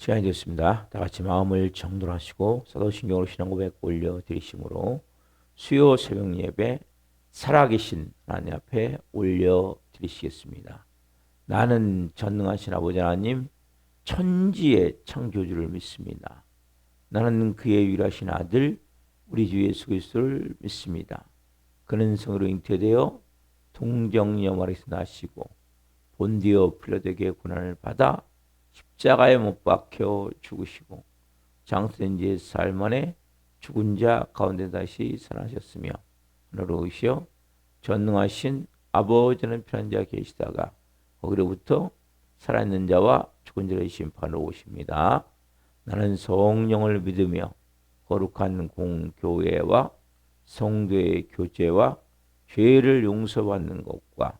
시간이 되었습니다. 다 같이 마음을 정돈하시고 사도신경으로 신앙 고백 올려드리심으로 수요 새벽 예배 살아계신 하나님 앞에 올려드리시겠습니다. 나는 전능하신 아버지 하나님 천지의 창조주를 믿습니다. 나는 그의 유일하신 아들 우리 주 예수 그리스도를 믿습니다. 그는 성으로 잉태되어 동정녀마리에서 나시고 본디오 필라도에게 고난을 받아 십자가에 못 박혀 죽으시고 장사된 지 사흘 만에 죽은 자 가운데 다시 살아나셨으며 하늘로 오시어 전능하신 아버지는 편한 자 계시다가 거기로부터 살아있는 자와 죽은 자를 심판하러 오십니다. 나는 성령을 믿으며 거룩한 공교회와 성도의 교제와 죄를 용서받는 것과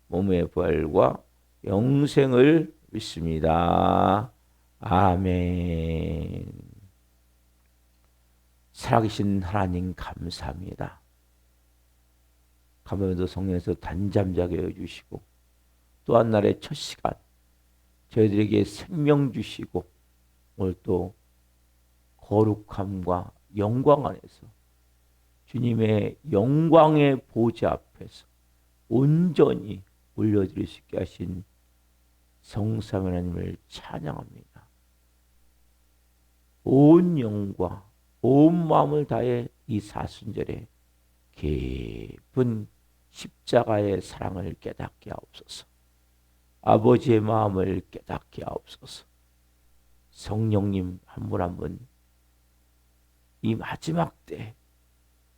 몸의 부활과 영생을 믿습니다. 아멘. 살아계신 하나님 감사합니다. 감사합니다. 성령에서 단잠자게 해주시고 또 한 날의 첫 시간 저희들에게 생명 주시고 오늘 또 거룩함과 영광 안에서 주님의 영광의 보좌 앞에서 온전히 올려드릴 수 있게 하신 성삼위 하나님을 찬양합니다. 온 영과 온 마음을 다해 이 사순절에 깊은 십자가의 사랑을 깨닫게 하옵소서. 아버지의 마음을 깨닫게 하옵소서. 성령님 한 분 한 분 이 마지막 때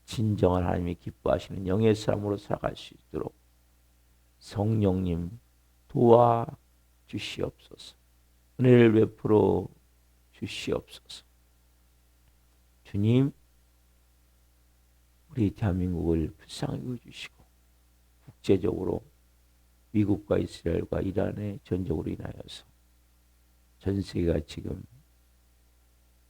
진정한 하나님이 기뻐하시는 영의 사람으로 살아갈 수 있도록 성령님 도와주시옵소서. 은혜를 베풀어 주시옵소서. 주님, 우리 대한민국을 불쌍히 여겨주시고 국제적으로 미국과 이스라엘과 이란의 전적으로 인하여서 전 세계가 지금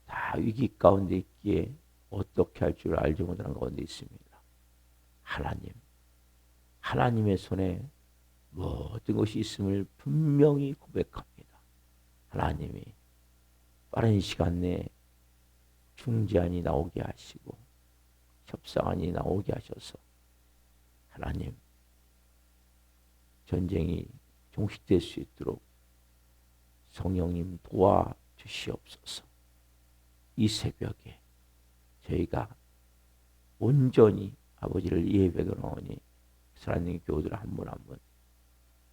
다 위기 가운데 있기에 어떻게 할 줄 알지 못하는 가운데 있습니다. 하나님의 손에 모든 것이 있음을 분명히 고백합니다. 하나님이 빠른 시간 내에 중재안이 나오게 하시고 협상안이 나오게 하셔서 하나님 전쟁이 종식될 수 있도록 성령님 도와주시옵소서. 이 새벽에 저희가 온전히 아버지를 예배하오니 사랑하는 교우들 한 분 한 분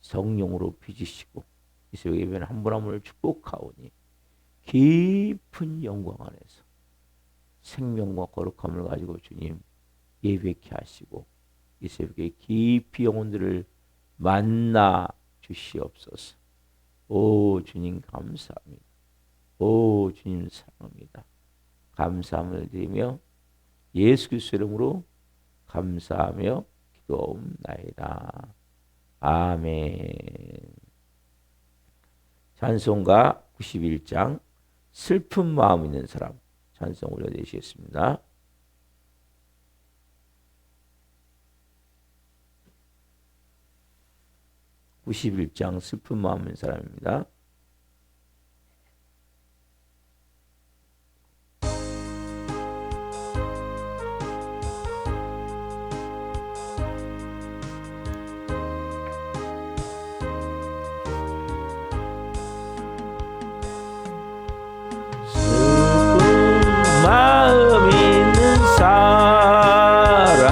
성령으로 빚으시고 이 새벽 예배는 한 분 한 분을 축복하오니 깊은 영광 안에서 생명과 거룩함을 가지고 주님 예배케 하시고 이 새벽에 깊이 영혼들을 만나 주시옵소서. 오 주님 감사합니다. 오 주님 사랑합니다. 감사함을 드리며 예수 그리스도 이름으로 감사하며 기도옵나이다. 아멘. 찬송가 91장 슬픈 마음 있는 사람 찬송 올려드리시겠습니다. (91장) 슬픈 마음 있는 사람입니다. 마음 있는 사람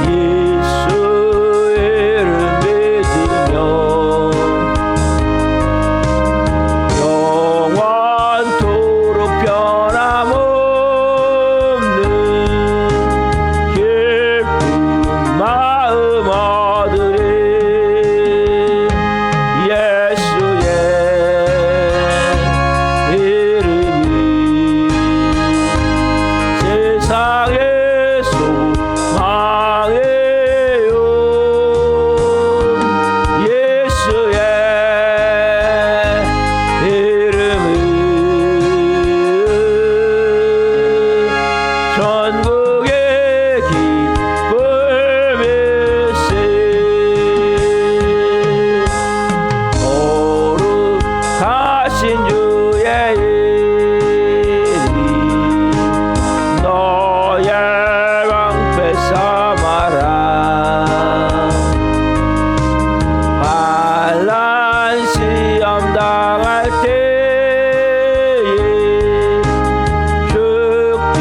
예수를 믿으며 시험 당할 때에 주께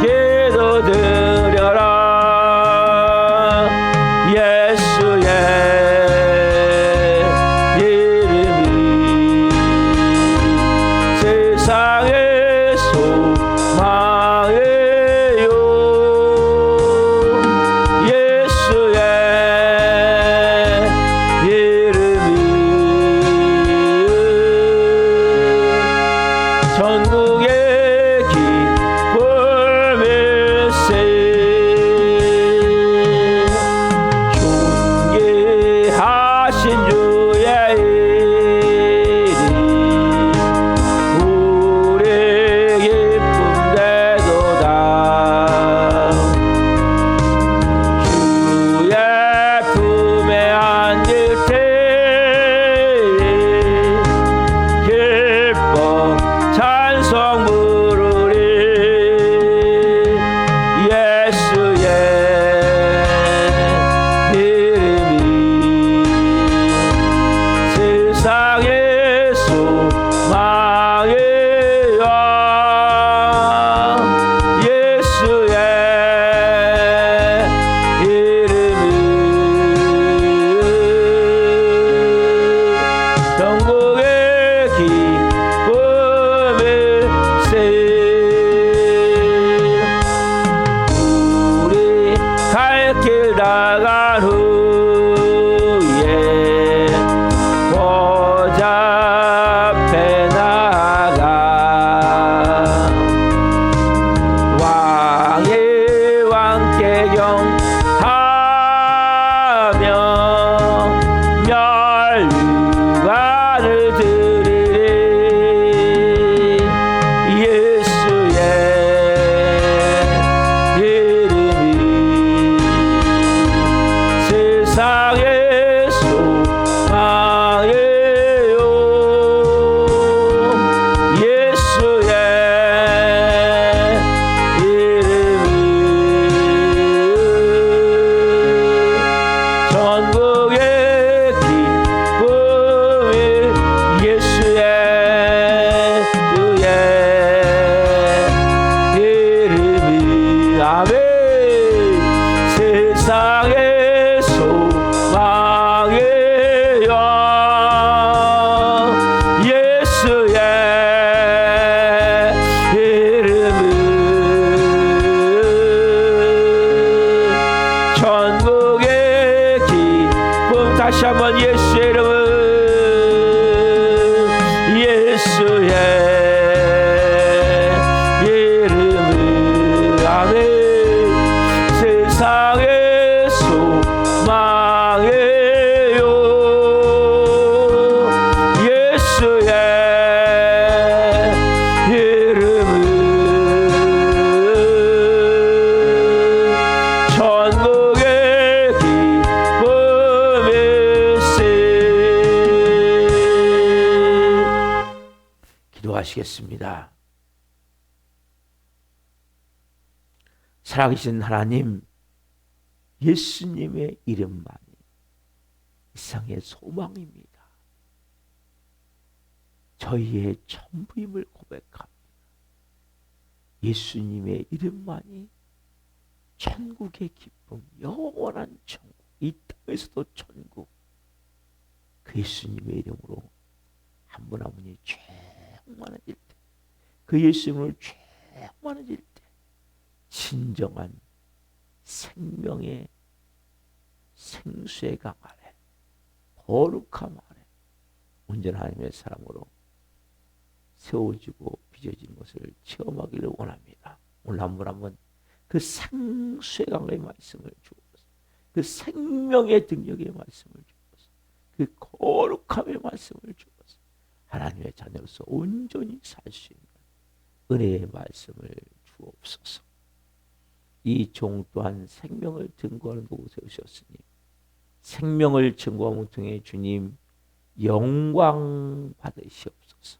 기도드려라. 예수의 이름이 세상의 소망이요. 예수의 이름이 전국의 기쁨일세. 존귀하신 주의 이름 우리 기쁨 되도다. 주의 품에 안길 때에 기뻐 찬송 부르리. 예수의 이름이 세상의 소망이요. 예수의 이름이 전국의 기쁨일세. 우리 갈 길 나간 후에 보좌 앞에 나가 왕의 왕께 경하며 멸류관을 드리리. 예수의 이름이 세상의 소망이요. 예수의 이름이 전국의 기쁨이. 예수의 주의 이름이 아멘. 세상의 소망이요. 예수의 이름이 전국의 기쁨. 다시 한번 예수의 이름은 예수의 이름은 아멘. 세상의 소망이요. 예수의 이름은 전국의 기쁨일세. 기도하시겠습니다. 살아계신 하나님, 예수님의 이름만이 이상의 소망입니다. 저희의 전부임을 고백합니다. 예수님의 이름만이 천국의 기쁨, 영원한 천국, 이 땅에서도 천국. 그 예수님의 이름으로 한 분 한 분이 죄 많아질 때, 그 예수님을 죄 많아질 때 진정한 생명의 생수의 강 아래, 거룩함 아래 온전한 하나님의 사람으로 세워지고 빚어지는 것을 체험하기를 원합니다. 오늘 한 분 한 분 그 생수의 강의 말씀을 주옵소서. 그 생명의 능력의 말씀을 주옵소서. 그 거룩함의 말씀을 주옵소서. 하나님의 자녀로서 온전히 살 수 있는 은혜의 말씀을 주옵소서. 이 종 또한 생명을 증거하는 곳에 오셨으니 생명을 증거함을 통해 주님 영광 받으시옵소서.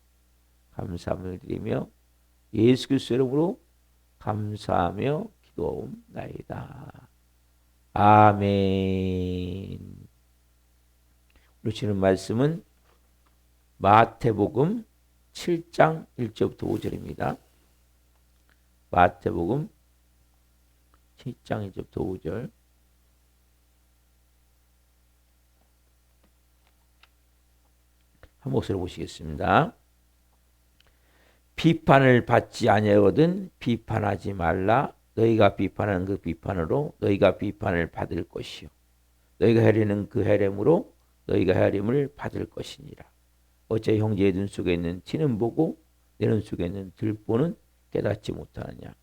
감사함을 드리며 예수 그리스도의 이름으로 감사하며 기도하옵나이다. 아멘. 오늘 주는 말씀은 마태복음 7장 1절부터 5절입니다. 마태복음 7장 1절부터 5절. 한 목소리로 보시겠습니다. 비판을 받지 아니하거든 비판하지 말라. 너희가 비판하는 그 비판으로 너희가 비판을 받을 것이요 너희가 헤리는 그 헤림으로 너희가 헤림을 받을 것이니라. 어째 형제의 눈 속에 있는 티는 보고 내 눈 속에 있는 들보는 깨닫지 못하느냐.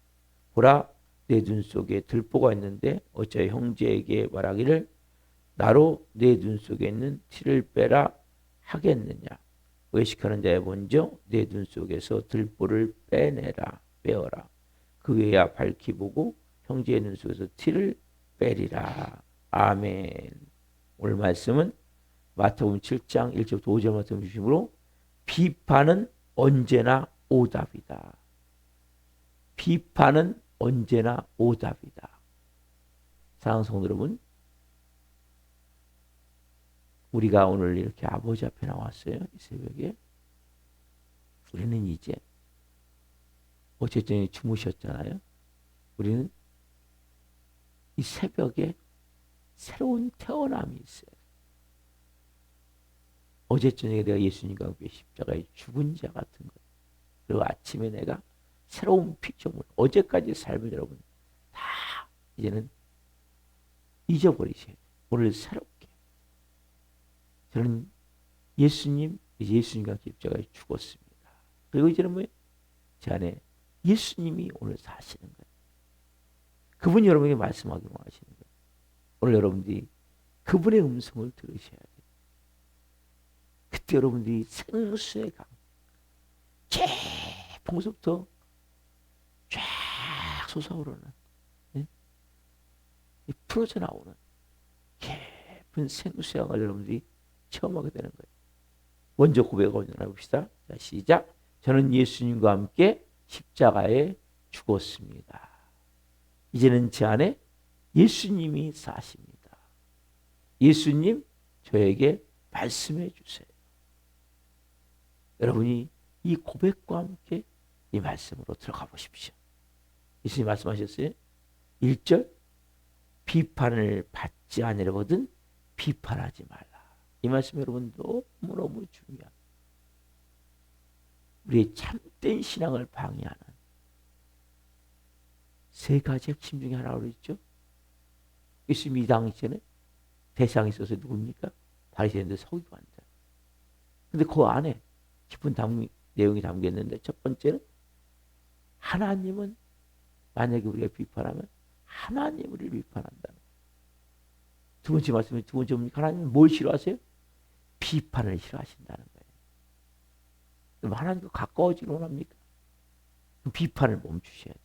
보라, 내 눈 속에 들보가 있는데 어째 형제에게 말하기를 나로 내 눈 속에 있는 티를 빼라 하겠느냐. 외식하는 자의 먼저 내 눈 속에서 들보를 빼어라. 그외야 밝히 보고 형제의 눈 속에서 티를 빼리라. 아멘. 오늘 말씀은 마태복음 7장 1절부터 5절 말씀 주심으로 비판은 언제나 오답이다. 비판은 언제나 오답이다. 사랑하는 성도 여러분, 우리가 오늘 이렇게 아버지 앞에 나왔어요. 이 새벽에. 우리는 이제 어쨌든 주무셨잖아요. 우리는 이 새벽에 새로운 태어남이 있어요. 어제 저녁에 내가 예수님과 함께 십자가에 죽은 자 같은 것. 그리고 아침에 내가 새로운 피조물, 어제까지 삶을 여러분 다 이제는 잊어버리셔야 돼요. 오늘 새롭게. 저는 예수님과 함께 십자가에 죽었습니다. 그리고 이제는 뭐예요? 제 안에 예수님이 오늘 사시는 거예요. 그분이 여러분에게 말씀하기로 하시는 거예요. 오늘 여러분들이 그분의 음성을 들으셔야 돼요. 그때 여러분들이 생수의 강, 깊은곳부터 쫙 솟아오르는, 예? 풀어져 나오는 깊은 생수의 강을 여러분들이 체험하게 되는 거예요. 먼저 고백을 해봅시다. 자, 시작. 저는 예수님과 함께 십자가에 죽었습니다. 이제는 제 안에 예수님이 사십니다. 예수님, 저에게 말씀해 주세요. 여러분이 이 고백과 함께 이 말씀으로 들어가 보십시오. 예수님 말씀하셨어요. 1절, 비판을 받지 아니하거든 비판하지 말라. 이 말씀 여러분 너무너무 중요합니다. 우리의 참된 신앙을 방해하는 세 가지 핵심 중에 하나로 그랬죠. 예수님이 이 당시에는 대상이 있어서 누굽니까? 바리새인들 서기관들. 근데 그 안에 깊은 내용이 담겨 있는데 첫 번째는 하나님은 만약에 우리가 비판하면 하나님 우리를 비판한다는. 두 번째 말씀이 두 번째 뭡니까? 하나님은 뭘 싫어하세요? 비판을 싫어하신다는 거예요. 그럼 하나님과 가까워지기를 원합니까? 비판을 멈추셔야 돼요.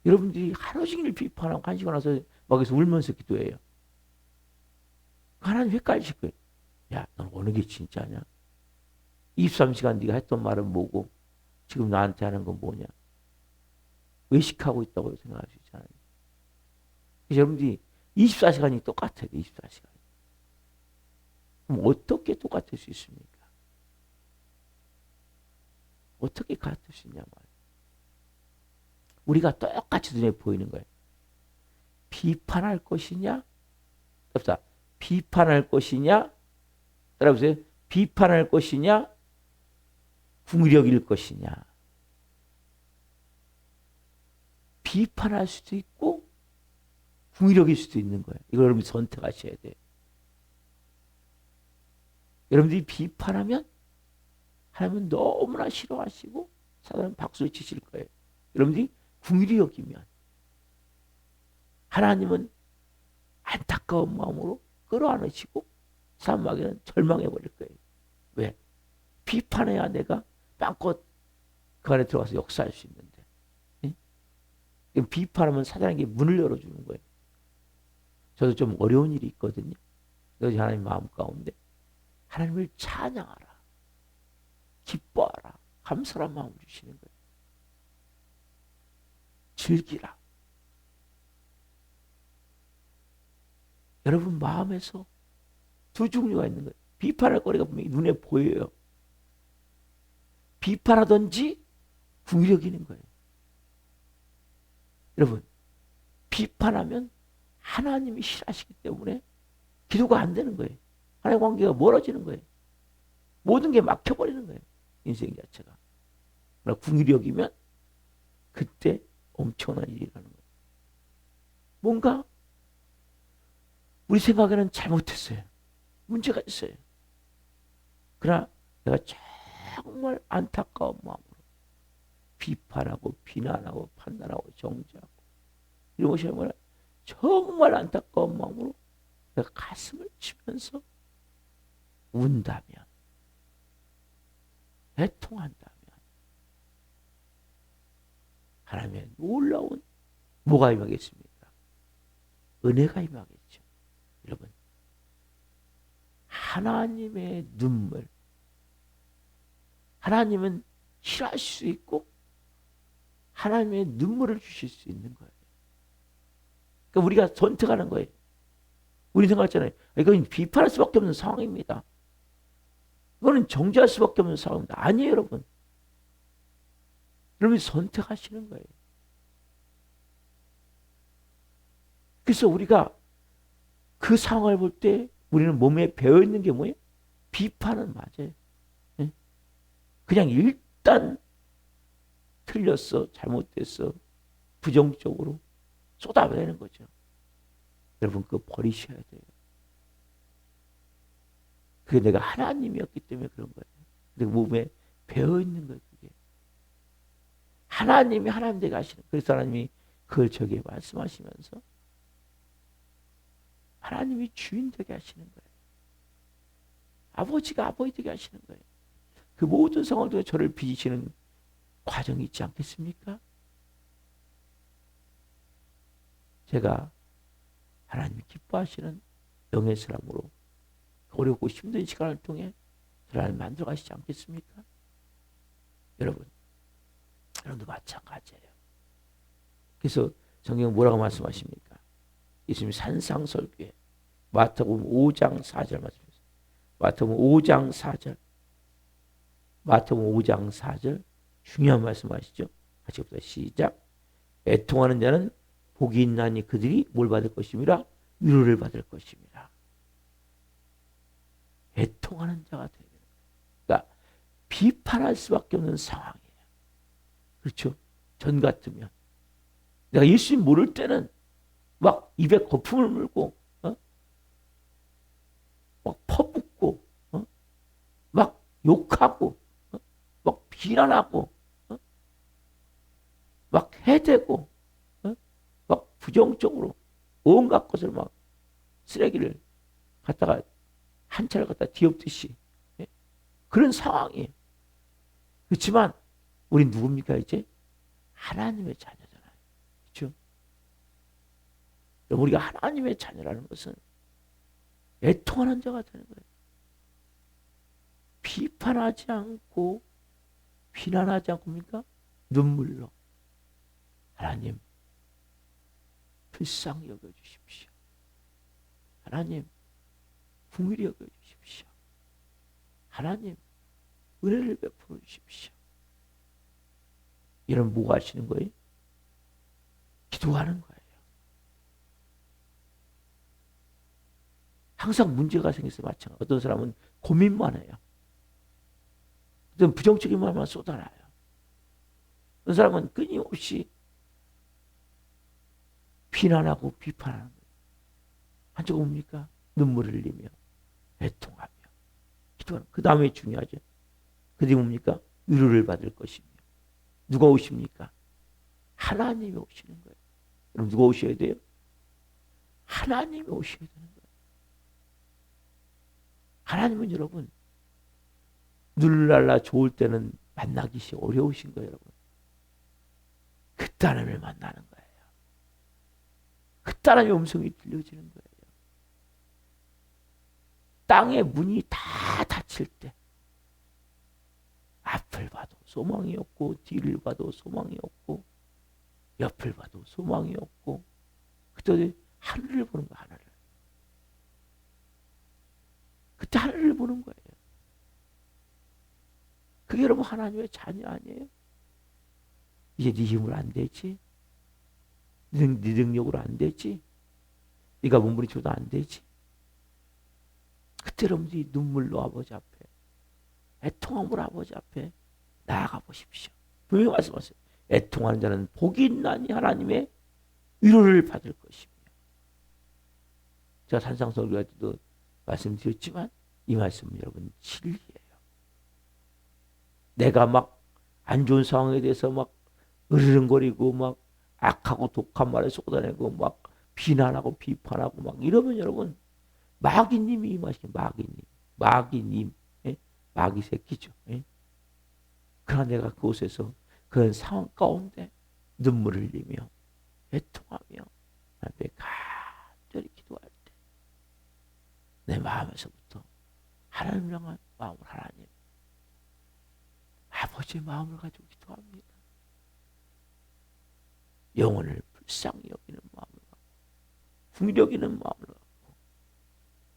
여러분들이 하루 종일 비판하고 한 시간 와서 막에서 울면서 기도해요. 하나님 헷갈리실 거예요. 야, 넌 어느 게 진짜냐? 23시간 네가 했던 말은 뭐고 지금 나한테 하는 건 뭐냐? 외식하고 있다고 생각할 수 있잖아요. 그래서 여러분들이 24시간이 똑같아요. 24시간. 그럼 어떻게 똑같을 수 있습니까? 어떻게 같을 수 있냐 말이에요. 우리가 똑같이 눈에 보이는 거예요. 비판할 것이냐? 비판할 것이냐? 따라보세요. 비판할 것이냐? 궁의를 여길 것이냐? 비판할 수도 있고 궁의를 여길 수도 있는 거예요. 이걸 여러분이 선택하셔야 돼요. 여러분들이 비판하면 하나님은 너무나 싫어하시고 사단은 박수를 치실 거예요. 여러분들이 궁의를 여기면 하나님은 안타까운 마음으로 끌어안으시고 사람에게는 절망해버릴 거예요. 왜? 비판해야 내가 마음껏 그 안에 들어가서 역사할 수 있는데. 예? 비판하면 사단에게 문을 열어주는 거예요. 저도 좀 어려운 일이 있거든요. 그래서 하나님 마음 가운데 하나님을 찬양하라. 기뻐하라. 감사한 마음을 주시는 거예요. 즐기라. 여러분 마음에서 두 종류가 있는 거예요. 비판할 거리가 분명히 눈에 보여요. 비판하든지 궁일이 여기는 거예요. 여러분, 비판하면 하나님이 싫어하시기 때문에 기도가 안 되는 거예요. 하나님 관계가 멀어지는 거예요. 모든 게 막혀버리는 거예요. 인생 자체가. 그러나 궁일이 여기면 그때 엄청난 일이 일어나는 거예요. 뭔가 우리 생각에는 잘못했어요. 문제가 있어요. 그러나 내가 정말 안타까운 마음으로 비판하고 비난하고 판단하고 정죄하고 이런 것이 정말 안타까운 마음으로 내가 가슴을 치면서 운다면, 애통한다면 하나님의 놀라운 뭐가 임하겠습니까? 은혜가 임하겠죠. 여러분, 하나님의 눈물, 하나님은 싫어하실 수 있고 하나님의 눈물을 주실 수 있는 거예요. 그러니까 우리가 선택하는 거예요. 우리 생각했잖아요. 이건 비판할 수밖에 없는 상황입니다. 이거는 정죄할 수밖에 없는 상황입니다. 아니에요, 여러분. 여러분이 선택하시는 거예요. 그래서 우리가 그 상황을 볼 때 우리는 몸에 배어있는 게 뭐예요? 비판은 맞아요. 그냥 일단 틀렸어, 잘못됐어, 부정적으로 쏟아내는 거죠. 여러분, 그거 버리셔야 돼요. 그게 내가 하나님이었기 때문에 그런 거예요. 내 몸에 배어있는 거예요. 그게. 하나님이 하나님 되게 하시는. 그래서 하나님이 그걸 저기에 말씀하시면서 하나님이 주인 되게 하시는 거예요. 아버지가 아버지 되게 하시는 거예요. 그 모든 상황을 통해 저를 빚으시는 과정이 있지 않겠습니까? 제가 하나님이 기뻐하시는 영의 사람으로 어렵고 힘든 시간을 통해 저를 만들어 가시지 않겠습니까? 여러분, 여러분도 마찬가지예요. 그래서 성경 뭐라고 말씀하십니까? 예수님이 산상설교에 마태복음 5장 4절 말씀하셨어요. 마태복음 5장 4절. 마태복음 5장 4절 중요한 말씀하시죠. 같이 봅시다. 시작. 애통하는 자는 복이 있나니 그들이 뭘 받을 것임이라? 위로를 받을 것임이라. 애통하는 자가 되는 거예요. 그러니까 비판할 수밖에 없는 상황이에요. 그렇죠? 전 같으면 내가 예수님 모를 때는 막 입에 거품을 물고 막 퍼붓고 막 욕하고 막 비난하고 막 해대고 막 부정적으로 온갖 것을 막 쓰레기를 갖다가 한 차를 갖다 뒤엎듯이 그런 상황이에요. 그렇지만 우리 누굽니까 이제? 하나님의 자녀잖아요. 그렇죠? 우리가 하나님의 자녀라는 것은 애통하는 자가 되는 거예요. 비판하지 않고 비난하지 않고입니까? 눈물로 하나님 불쌍히 여겨주십시오. 하나님 긍휼히 여겨주십시오. 하나님 은혜를 베풀어 주십시오. 이런 뭐가 하시는 거예요? 기도하는 거예요. 항상 문제가 생겨서 마찬가지. 어떤 사람은 고민만 해요. 어떤 부정적인 말만 쏟아놔요. 어떤 사람은 끊임없이 비난하고 비판하는 거예요. 한쪽은 뭡니까? 눈물을 흘리며 애통하며 기도하는. 그 다음에 중요하죠. 그게 뭡니까? 위로를 받을 것이며. 누가 오십니까? 하나님이 오시는 거예요. 그럼 누가 오셔야 돼요? 하나님이 오셔야 되는 거예요. 하나님은 여러분 눈랄라 좋을 때는 만나기 어려우신 거예요. 여러분. 그때 하나님을 만나는 거예요. 그때 하나님의 음성이 들려지는 거예요. 땅의 문이 다 닫힐 때 앞을 봐도 소망이 없고 뒤를 봐도 소망이 없고 옆을 봐도 소망이 없고 그때 하늘을 보는 거. 하늘을. 그때 하늘을 보는 거예요. 그게 여러분 하나님의 자녀 아니에요? 이제 네 힘으로 안 되지. 네 능력으로 안 되지. 네가 몸부림쳐도 안 되지. 그때 여러분들이 눈물로 아버지 앞에, 애통함으로 아버지 앞에 나아가 보십시오. 분명히 말씀하세요. 애통하는 자는 복이 있나니 하나님의 위로를 받을 것이며. 제가 산상설교할 때도 말씀드렸지만 이 말씀은 여러분 진리예요. 내가 막 안 좋은 상황에 대해서 막 으르렁거리고 막 악하고 독한 말을 쏟아내고 막 비난하고 비판하고 막 이러면 여러분 마귀님이 임하시는 마귀님, 예? 마귀 새끼죠. 예? 그러나 내가 그곳에서 그런 상황 가운데 눈물을 흘리며 애통하며 하나님께 간절히 기도할 때 내 마음에서부터 하나님을 향한 마음을 하나님 아버지의 마음을 가지고 기도합니다. 영혼을 불쌍히 여기는 마음을 갖고 궁력 있는 마음을 갖고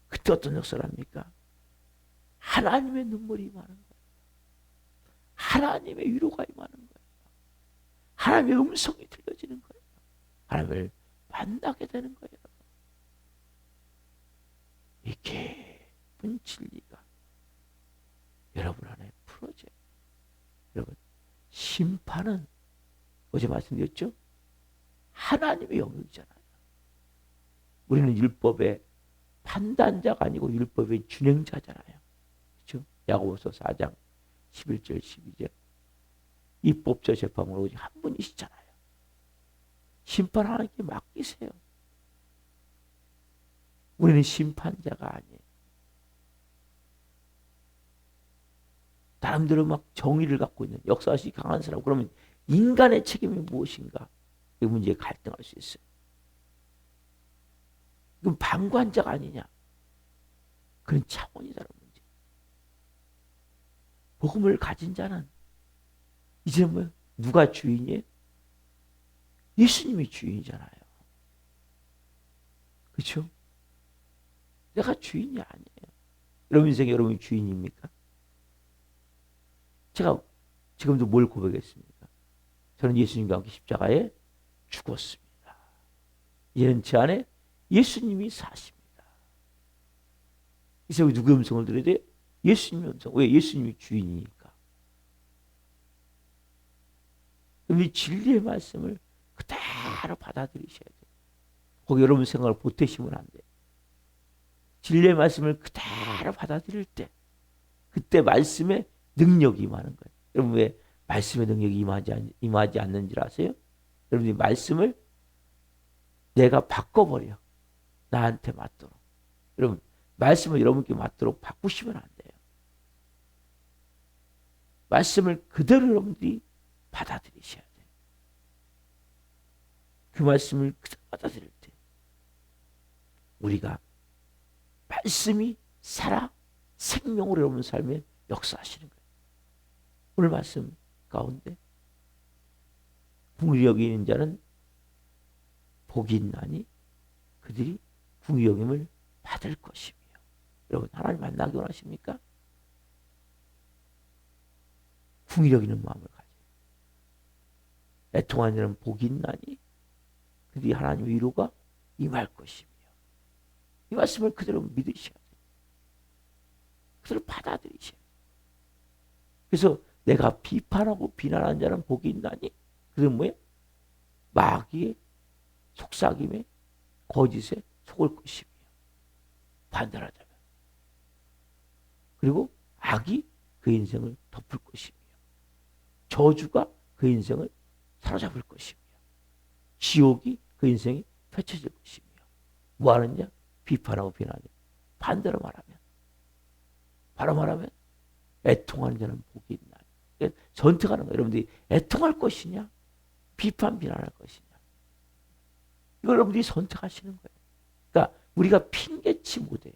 그때 어떤 역사를 합니까? 하나님의 눈물이 임하는 거예요. 하나님의 위로가 임하는 거예요. 하나님의 음성이 들려지는 거예요. 하나님을 만나게 되는 거예요. 이 깊은 진리가 여러분 안에 풀어져요. 여러분 심판은 어제 말씀드렸죠? 하나님의 영역이잖아요. 우리는 율법의 판단자가 아니고 율법의 준행자잖아요. 그렇죠? 야고보서 4장 11절 12절 입법자 재판으로 오직 한 분이시잖아요. 심판 하나님께 맡기세요. 우리는 심판자가 아니에요. 사람들은 막 정의를 갖고 있는 역사시 강한 사람. 그러면 인간의 책임이 무엇인가? 이 문제에 갈등할 수 있어요. 그럼 방관자가 아니냐? 그런 차원이 다른 문제. 복음을 가진 자는 이제 뭐 누가 주인이에요? 예수님이 주인이잖아요. 그렇죠? 내가 주인이 아니에요. 여러분 인생에 여러분이 주인입니까? 제가 지금도 뭘 고백했습니까? 저는 예수님과 함께 십자가에 죽었습니다. 이제는 제 안에 예수님이 사십니다. 이제 누구의 음성을 들어야 돼요? 예수님의 음성. 왜? 예수님이 주인이니까. 그럼 이 진리의 말씀을 그대로 받아들이셔야 돼요. 거기 여러분 생각을 보태시면 안 돼요. 진리의 말씀을 그대로 받아들일 때 그때 말씀의 능력이 임하는 거예요. 여러분 왜 말씀의 능력이 임하지 않는지 아세요? 여러분이 말씀을 내가 바꿔버려. 나한테 맞도록. 여러분 말씀을 여러분께 맞도록 바꾸시면 안 돼요. 말씀을 그대로 여러분들이 받아들이셔야 돼요. 그 말씀을 그대로 받아들일 때 우리가 말씀이 살아 생명으로 여러분 삶에 역사하시는 거예요. 오늘 말씀 가운데 궁리 여기는 자는 복이 있나니 그들이 궁리 여김을 받을 것이며. 여러분 하나님 만나기 원하십니까? 궁리 여기는 마음을 가져요. 애통하는 자는 복이 있나니 그들이 하나님의 위로가 임할 것이며. 이 말씀을 그대로 믿으셔야 돼요. 그대로 받아들이셔야 돼요. 그래서 내가 비판하고 비난하는 자는 복이 있나니 그들은 뭐예요? 마귀의 속삭임에 거짓에 속을 것이며 반대로 하자면 그리고 악이 그 인생을 덮을 것이며 저주가 그 인생을 사로잡을 것이며 지옥이 그 인생이 펼쳐질 것이며 뭐 하느냐? 비판하고 비난하냐. 반대로 말하면 애통하는 자는 복이 있나. 선택하는 거예요. 여러분들이 애통할 것이냐 비판 비난할 것이냐 이걸 여러분들이 선택하시는 거예요. 그러니까 우리가 핑계치 못해요.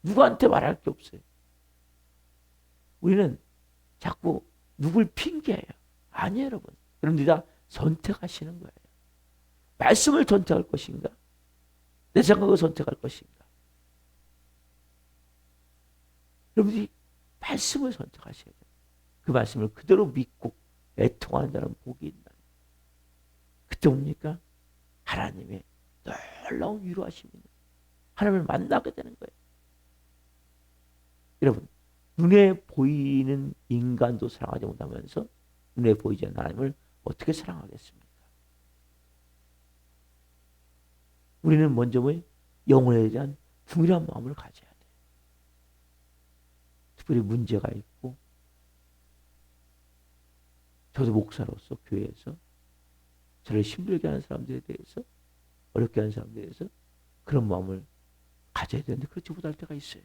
누구한테 말할 게 없어요. 우리는 자꾸 누굴 핑계해요. 아니에요. 여러분. 여러분들이 다 선택하시는 거예요. 말씀을 선택할 것인가 내 생각을 선택할 것인가. 여러분들이 말씀을 선택하셔야 돼요. 그 말씀을 그대로 믿고 애통하는 자는 복이 있다. 그때 뭡니까? 하나님의 놀라운 위로하심이 하나님을 만나게 되는 거예요. 여러분, 눈에 보이는 인간도 사랑하지 못하면서 눈에 보이지 않는 하나님을 어떻게 사랑하겠습니까? 우리는 먼저 영혼에 대한 궁일한 마음을 가져야 돼요. 특별히 문제가 있고, 저도 목사로서 교회에서 저를 힘들게 하는 사람들에 대해서, 어렵게 하는 사람들에 대해서 그런 마음을 가져야 되는데 그렇지 못할 때가 있어요.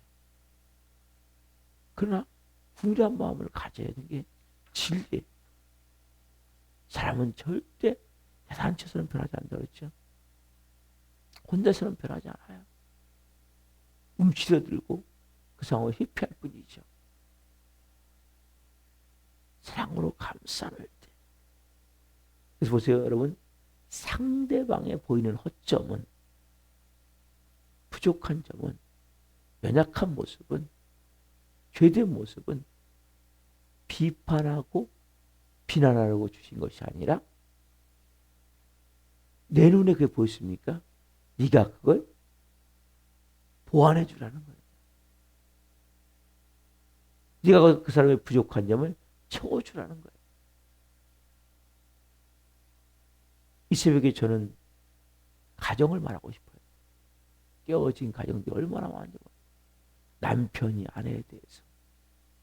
그러나 궁일한 마음을 가져야 되는 게 진리예요. 사람은 절대 단체서는 변하지 않는다고 그랬죠. 혼자서는 변하지 않아요. 움츠려들고 그 상황을 회피할 뿐이죠. 사랑으로 감싸는 때. 그래서 보세요, 여러분. 상대방에 보이는 허점은, 부족한 점은, 연약한 모습은, 죄된 모습은 비판하고 비난하라고 주신 것이 아니라 내 눈에 그게 보였습니까? 네가 그걸 보완해 주라는 거예요. 네가 그 사람의 부족한 점을 채워주라는 거예요. 이 새벽에 저는 가정을 말하고 싶어요. 깨어진 가정들이 얼마나 많은지. 남편이 아내에 대해서.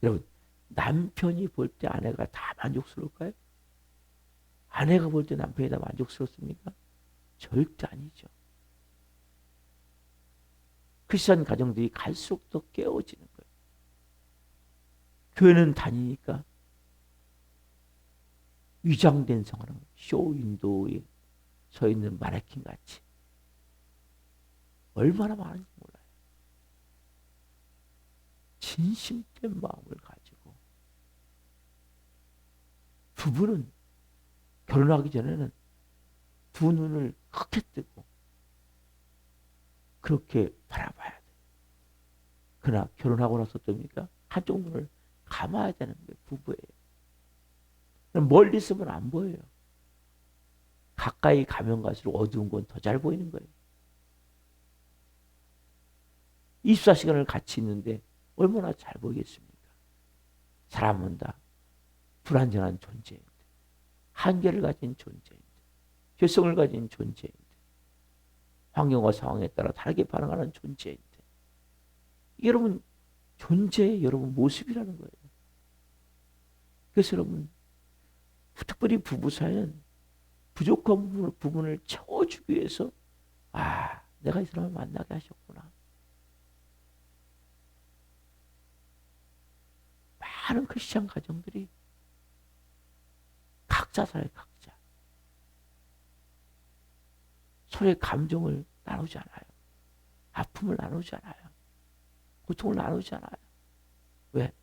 여러분, 남편이 볼 때 아내가 다 만족스러울까요? 아내가 볼 때 남편이 다 만족스럽습니까? 절대 아니죠. 크리스천 가정들이 갈수록 더 깨어지는 거예요. 교회는 다니니까 위장된 생활은 쇼윈도우에 서 있는 마네킹 같이 얼마나 많은지 몰라요. 진심된 마음을 가지고 부부는 결혼하기 전에는 두 눈을 크게 뜨고 그렇게 바라봐야 돼. 그러나 결혼하고 나서 어떻습니까? 한쪽 눈을 감아야 되는 게 부부예요. 멀리 있으면 안 보여요. 가까이 가면 갈수록 어두운 건 더 잘 보이는 거예요. 24시간을 같이 있는데 얼마나 잘 보이겠습니까? 사람은 다 불완전한 존재인데, 한계를 가진 존재인데, 죄성을 가진 존재인데, 환경과 상황에 따라 다르게 반응하는 존재인데, 여러분 존재의 여러분 모습이라는 거예요. 그래서 여러분 특별히 부부 사이는 부족한 부분을 채워주기 위해서 내가 이 사람을 만나게 하셨구나. 많은 크리스찬 가정들이 각자 살아요. 각자. 서로의 감정을 나누지 않아요. 아픔을 나누지 않아요. 고통을 나누지 않아요. 왜?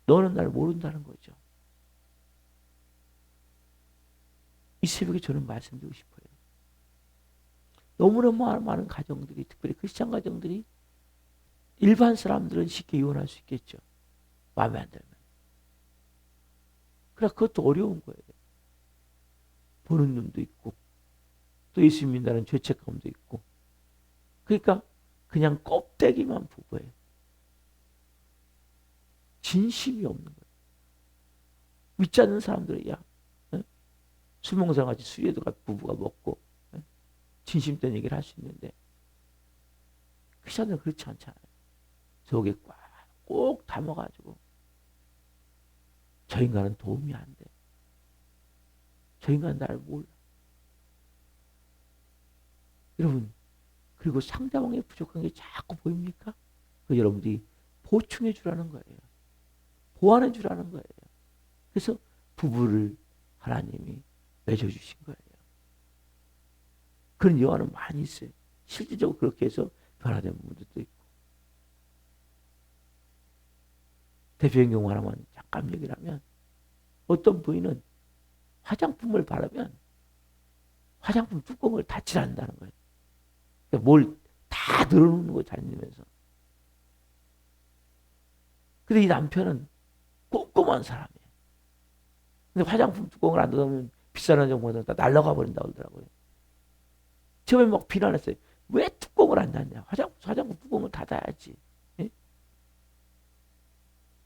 너는 날 모른다는 거죠. 이 새벽에 저는 말씀드리고 싶어요. 너무나 많은 가정들이, 특별히 크리스찬 가정들이, 일반 사람들은 쉽게 이혼할 수 있겠죠. 마음에 안 들면. 그러나 그것도 어려운 거예요. 보는 눈도 있고 또 예수 믿는다는 죄책감도 있고. 그러니까 그냥 껍데기만 부부예요. 진심이 없는 거예요. 믿지 않는 사람들은 술 먹는 사람 같이 술에도 부부가 먹고 진심된 얘기를 할 수 있는데 크리스천들은 그렇지 않잖아요. 속에 꼭 담아가지고 저 인간은 도움이 안 돼. 저 인간은 나를 몰라. 여러분, 그리고 상대방의 부족한 게 자꾸 보입니까? 그 여러분들이 보충해 주라는 거예요. 보완해 주라는 거예요. 그래서 부부를 하나님이 맺어주신 거예요. 그런 영화는 많이 있어요. 실질적으로 그렇게 해서 변화된 부분들도 있고. 대표적인 경우 하나만 잠깐 얘기를 하면, 어떤 부인은 화장품을 바르면 화장품 뚜껑을 닫히란다는 거예요. 그러니까 뭘 다 늘어놓는 거 다니면서. 근데 이 남편은 꼼꼼한 사람이에요. 근데 화장품 뚜껑을 안 닫으면 비싼 화장품은 다 날라가 버린다고 그러더라고요. 처음에 막 비난했어요. 왜 뚜껑을 안 닫냐? 화장품 뚜껑을 닫아야지. 예?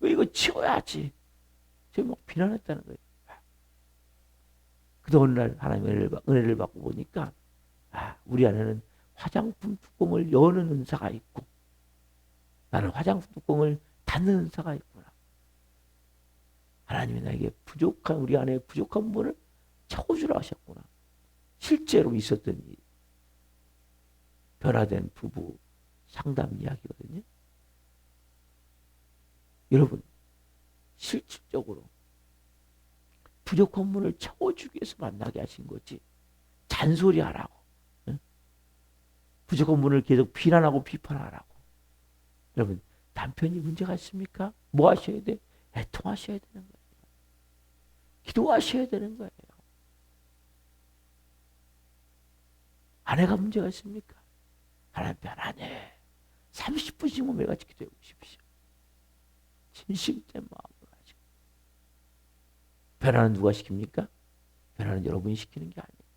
왜 이거 치워야지? 처음에 막 비난했다는 거예요. 그래도 어느 날 하나님의 은혜를 받고 보니까 우리 안에는 화장품 뚜껑을 여는 은사가 있고 나는 화장품 뚜껑을 닫는 은사가 있구나. 하나님이 나에게 우리 안에 부족한 부분을 채워주라 하셨구나. 실제로 있었던 일. 변화된 부부 상담 이야기거든요. 여러분, 실질적으로 부족한 부분을 채워주기 위해서 만나게 하신 거지. 잔소리 하라고. 응? 부족한 부분을 계속 비난하고 비판하라고. 여러분, 남편이 문제가 있습니까? 뭐 하셔야 돼? 애통하셔야 되는 거예요. 기도하셔야 되는 거예요. 아내가 문제가 있습니까? 하나님 편하네. 30분씩만 매일같이 기도해 보십시오. 진심된 마음을 가지고. 변화는 누가 시킵니까? 변화는 여러분이 시키는 게 아니에요.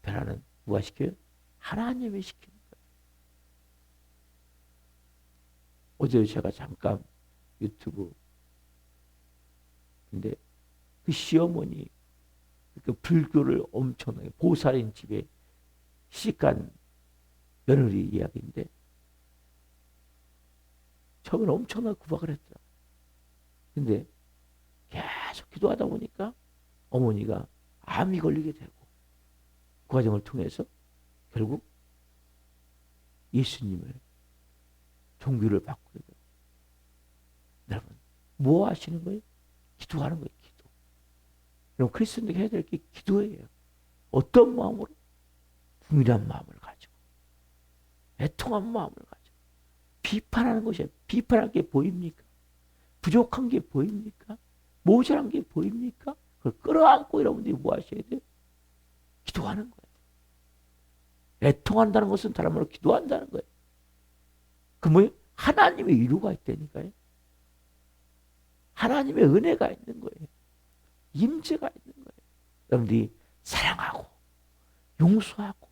변화는 누가 시켜요? 하나님이 시키는 거예요. 어제 제가 잠깐 유튜브 근데 그 시어머니 그 불교를 엄청나게 보살인 집에 시집간 며느리 이야기인데 처음에는 엄청나게 구박을 했더라. 근데 계속 기도하다 보니까 어머니가 암이 걸리게 되고 그 과정을 통해서 결국 예수님을 종교를 바꾸게 되고 여러분 뭐 하시는 거예요? 기도하는 거예요. 기도. 그럼 크리스천들이 해야 될 게 기도예요. 어떤 마음으로? 궁일한 마음을 가지고 애통한 마음을 가지고 비판하는 것이 비판할 게 보입니까? 부족한 게 보입니까? 모자란 게 보입니까? 그걸 끌어안고 여러분들이 뭐 하셔야 돼요? 기도하는 거예요. 애통한다는 것은 다른 말로 기도한다는 거예요. 그 뭐예요? 하나님의 위로가 있다니까요. 하나님의 은혜가 있는 거예요. 임재가 있는 거예요. 여러분들이 사랑하고 용서하고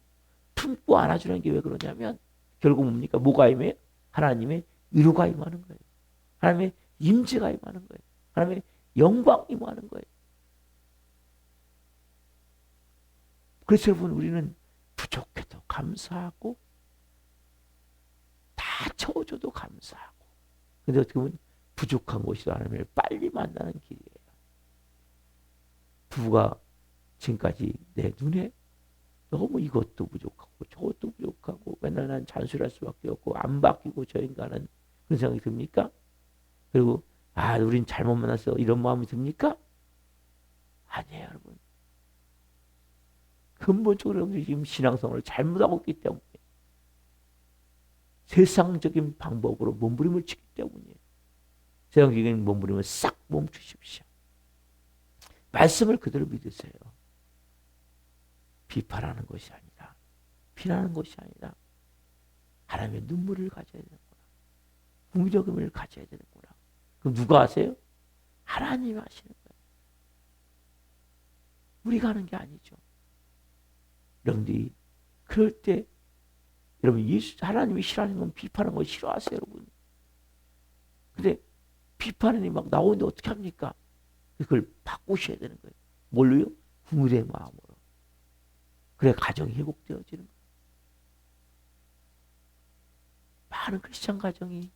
품고 안아주는 게 왜 그러냐면 결국 뭡니까? 뭐가 임해요? 하나님의 위로가 임하는 거예요. 하나님의 임재가 임하는 거예요. 하나님의 영광이 임하는 거예요. 그래서 여러분 우리는 부족해도 감사하고 다 채워줘도 감사하고 근데 어떻게 보면 부족한 곳이 하나님을 빨리 만나는 길이에요. 부부가 지금까지 내 눈에 너무 이것도 부족하고 저것도 부족하고 맨날 난 잔소리할 수밖에 없고 안 바뀌고 저 인간은 그런 생각이 듭니까? 그리고 우린 잘못 만났어 이런 마음이 듭니까? 아니에요 여러분. 근본적으로 여러분들이 지금 신앙생활을 잘못하고 있기 때문에 세상적인 방법으로 몸부림을 치기 때문이에요. 세상적인 몸부림을 싹 멈추십시오. 말씀을 그대로 믿으세요. 비판하는 것이 아니라 비난하는 것이 아니라 하나님의 눈물을 가져야 되는구나. 궁정음을 가져야 되는구나. 그럼 누가 하세요? 하나님이 하시는 거예요. 우리가 하는 게 아니죠. 여러분들이 그럴 때 여러분 하나님이 싫어하는 건 비판하는 거 싫어하세요 여러분. 근데 비판이 막 나오는데 어떻게 합니까? 그걸 바꾸셔야 되는 거예요. 뭘로요? 궁일의 마음으로. 그래 가정이 회복되어지는 거예요. 많은 크리스찬 가정이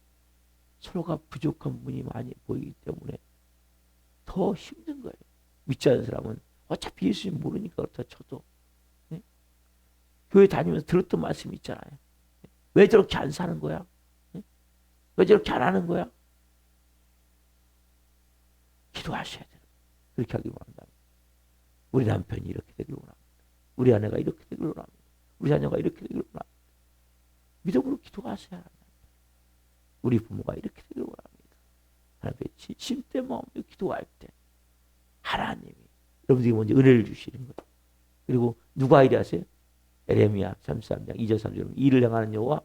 서로가 부족한 부분이 많이 보이기 때문에 더 힘든 거예요. 믿지 않는 사람은 어차피 예수님 모르니까 그렇다 쳐도 네? 교회 다니면서 들었던 말씀이 있잖아요. 왜 저렇게 안 사는 거야? 네? 왜 저렇게 안 하는 거야? 기도하셔야 돼요. 그렇게 하기 원한다. 우리 남편이 이렇게 되길 원합니다. 우리 아내가 이렇게 되길 원합니다. 우리 자녀가 이렇게 되길 원합니다. 믿음으로 기도하셔야 합니다. 우리 부모가 이렇게 되길 원합니다. 하나님의 진심된 마음으로 기도할 때 하나님이 여러분들이 먼저 은혜를 주시는 거예요. 그리고 누가 이래 하세요? 에레미야 33장 2절 3절 일을 행하는 여호와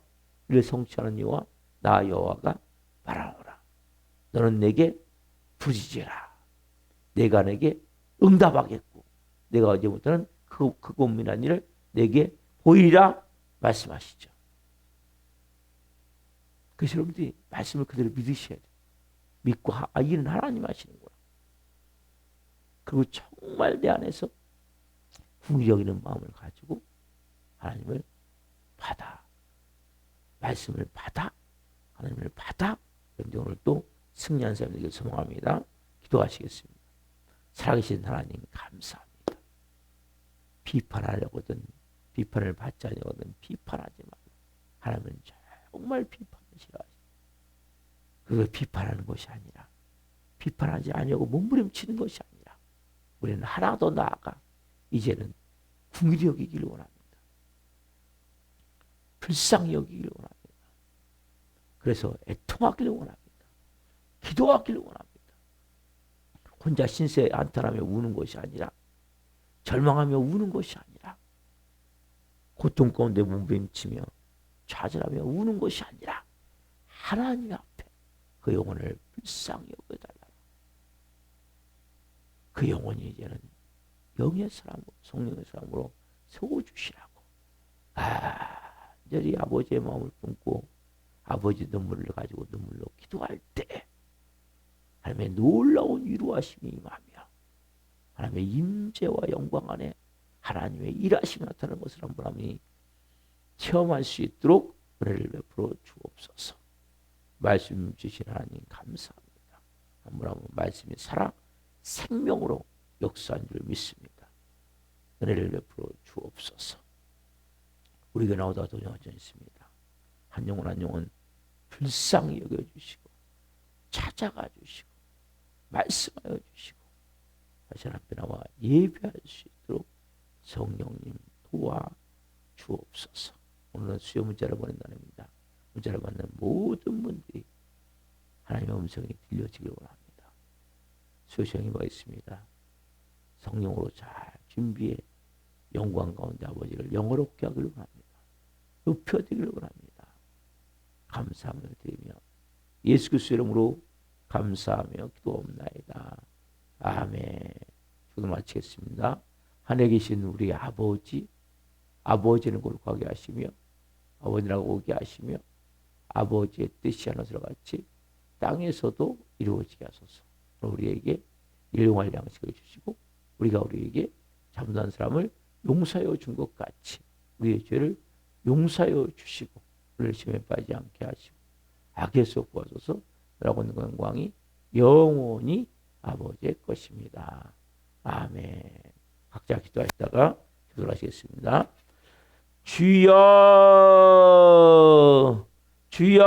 이를 성취하는 여호와 나 여호와가 말하노라. 너는 내게 부르짖으라. 내가 내게 응답하겠고 내가 어제부터는 그 고민한 일을 내게 보이리라 말씀하시죠. 그래서 여러분들이 말씀을 그대로 믿으셔야 돼요. 믿고 이는 하나님 하시는구나. 그리고 정말 내 안에서 긍휼히 여기는 마음을 가지고 하나님을 받아. 말씀을 받아. 하나님을 받아. 그런데 오늘 또 승리한 사람들에게 소망합니다. 기도하시겠습니다. 살아계신 하나님 감사합니다. 비판하려거든 비판을 받지 않으려거든 비판하지 말고 하나님은 정말 비판을 싫어하시죠. 그걸 비판하는 것이 아니라 비판하지 아니하고 몸부림치는 것이 아니라 우리는 하나 더 나아가 이제는 긍휼히 여기기를 원합니다. 불쌍히 여기기를 원합니다. 그래서 애통하기를 원합니다. 기도하기를 원합니다. 혼자 신세 한탄하며 우는 것이 아니라 절망하며 우는 것이 아니라 고통 가운데 몸부림치며 좌절하며 우는 것이 아니라 하나님 앞에 그 영혼을 불쌍히 여겨달라. 그 영혼이 이제는 영의 사람으로 성령의 사람으로 세워주시라고 간절히 아버지의 마음을 품고 아버지 눈물을 가지고 눈물로 기도할 때 하나님의 놀라운 위로하심이 임하며 하나님의 임재와 영광 안에 하나님의 일하심이 나타나는 것을 한번 하니 체험할 수 있도록 은혜를 베풀어 주옵소서. 말씀 주신 하나님 감사합니다. 한번 말씀이 살아 생명으로 역사한 줄 믿습니다. 은혜를 베풀어 주옵소서. 우리가 나오다 도전하지 않습니다. 한 영혼 한 영혼 불쌍히 여겨주시고 찾아가 주시고 말씀하여 주시고 다시 앞에 나와 예배할 수 있도록 성령님 도와 주옵소서. 오늘은 수요 문자를 보낸 날입니다. 문자를 받는 모든 분들이 하나님의 음성이 들려지길 원합니다. 수요 시간이 있습니다. 성령으로 잘 준비해 영광 가운데 아버지를 영어롭게 하기를 원합니다. 높여드리기를 원합니다. 감사함을 드리며 예수 그리스도의 이름으로 감사하며 기도옵나이다. 아멘. 기도 마치겠습니다. 하늘에 계신 우리 아버지, 아버지는 거룩하게 하시며 아버지라고 오게 하시며 아버지의 뜻이 하나서 같이 땅에서도 이루어지게 하소서. 우리에게 일용할 양식을 주시고 우리가 우리에게 잘못한 사람을 용서하여 준 것 같이 우리의 죄를 용서하여 주시고 우리를 시험에 빠지지 않게 하시고 악에서 구하소서. 라고 하는 영광이 영원히 아버지의 것입니다. 아멘. 각자 기도하시다가 기도를 하시겠습니다. 주여 주여